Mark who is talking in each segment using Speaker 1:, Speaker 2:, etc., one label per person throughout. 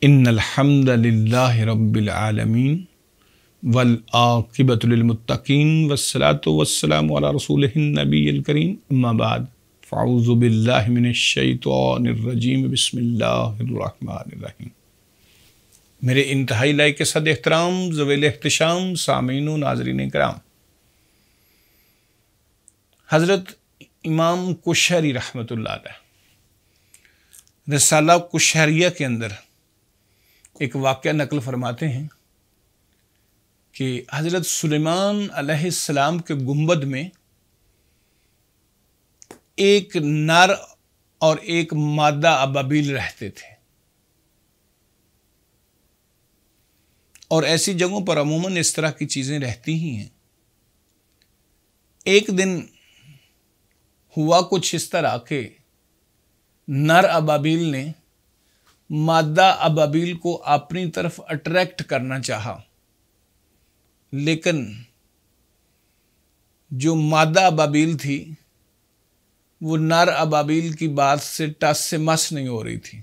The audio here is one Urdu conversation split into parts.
Speaker 1: ان الحمد للہ رب العالمین والعاقبۃ للمتقین والصلاۃ والسلام علی رسولہ النبی الکریم اما بعد فاعوذ باللہ من الشیطان الرجیم بسم اللہ الرحمن الرحیم۔ میرے انتہائی لائق صد احترام ذویل احتشام سامعین و ناظرین کرام، حضرت امام کشہری رحمۃ اللہ علیہ رسالہ کشہریہ کے اندر ایک واقعہ نقل فرماتے ہیں کہ حضرت سلیمان علیہ السلام کے گنبد میں ایک نر اور ایک مادہ ابابیل رہتے تھے، اور ایسی جگہوں پر عموماً اس طرح کی چیزیں رہتی ہی ہیں۔ ایک دن ہوا کچھ اس طرح کہ نر ابابیل نے مادہ ابابیل کو اپنی طرف اٹریکٹ کرنا چاہا، لیکن جو مادہ ابابیل تھی وہ نر ابابیل کی بات سے ٹس سے مس نہیں ہو رہی تھی،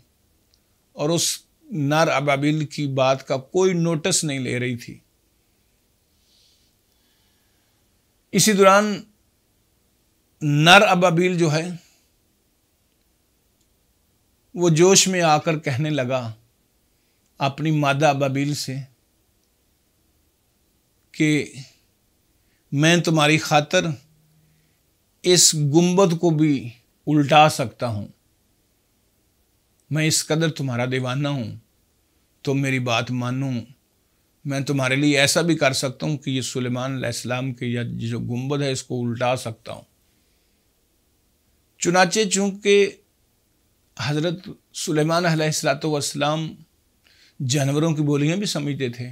Speaker 1: اور اس نر ابابیل کی بات کا کوئی نوٹس نہیں لے رہی تھی۔ اسی دوران نر ابابیل جو ہے وہ جوش میں آ کر کہنے لگا اپنی مادہ ابابیل سے کہ میں تمہاری خاطر اس گنبد کو بھی الٹا سکتا ہوں، میں اس قدر تمہارا دیوانہ ہوں، تم میری بات مانو، میں تمہارے لیے ایسا بھی کر سکتا ہوں کہ یہ سلیمان علیہ السلام کے یا جو گنبد ہے اس کو الٹا سکتا ہوں۔ چنانچہ چونکہ حضرت سلیمان علیہ السلام جانوروں کی بولیاں بھی سمجھتے تھے،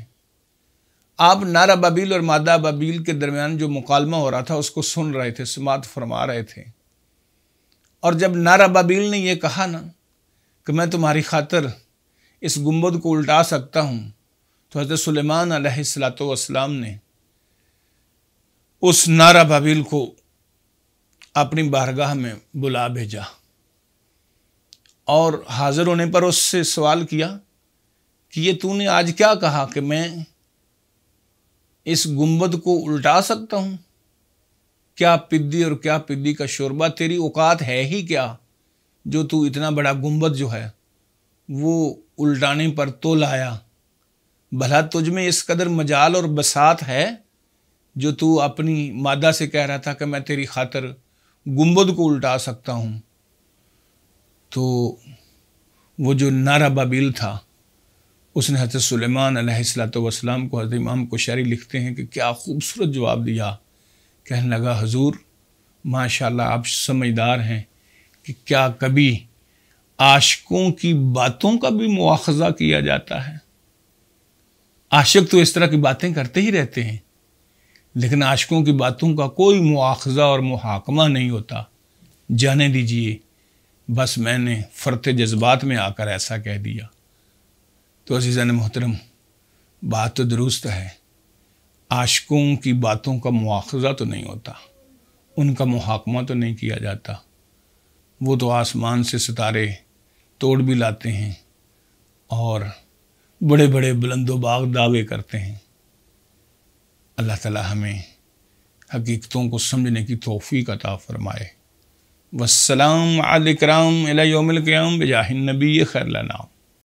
Speaker 1: آپ نر ابابیل اور مادہ ابابیل کے درمیان جو مکالمہ ہو رہا تھا اس کو سن رہے تھے، سماعت فرما رہے تھے۔ اور جب نر ابابیل نے یہ کہا نا کہ میں تمہاری خاطر اس گنبد کو الٹا سکتا ہوں، تو حضرت سلیمان علیہ السلام نے اس نر ابابیل کو اپنی بارگاہ میں بلا بھیجا، اور حاضر ہونے پر اس سے سوال کیا کہ یہ تو نے آج کیا کہا کہ میں اس گنبد کو الٹا سکتا ہوں؟ کیا پدی اور کیا پدی کا شوربہ، تیری اوقات ہے ہی کیا جو تو اتنا بڑا گنبد جو ہے وہ الٹانے پر تو لایا؟ بھلا تجھ میں اس قدر مجال اور بساط ہے جو تو اپنی مادہ سے کہہ رہا تھا کہ میں تیری خاطر گنبد کو الٹا سکتا ہوں؟ تو وہ جو نر ابابیل تھا اس نے حضرت سلیمان علیہ السلام کو، حضرت امام کشہری لکھتے ہیں کہ کیا خوبصورت جواب دیا۔ کہنے لگا حضور ماشاءاللہ آپ سمجھدار ہیں کہ کیا کبھی عاشقوں کی باتوں کا بھی مواخذہ کیا جاتا ہے؟ عاشق تو اس طرح کی باتیں کرتے ہی رہتے ہیں، لیکن عاشقوں کی باتوں کا کوئی مواخذہ اور محاکمہ نہیں ہوتا۔ جانے دیجئے، بس میں نے فرط جذبات میں آ کر ایسا کہہ دیا۔ تو عزیزان محترم، بات تو درست ہے، عاشقوں کی باتوں کا مواخذہ تو نہیں ہوتا، ان کا محاکمہ تو نہیں کیا جاتا۔ وہ تو آسمان سے ستارے توڑ بھی لاتے ہیں اور بڑے بڑے بلند و باغ دعوے کرتے ہیں۔ اللہ تعالی ہمیں حقیقتوں کو سمجھنے کی توفیق عطا فرمائے۔ والسلام علیکم الی یوم القیامہ بجاہ النبی خیر لنا۔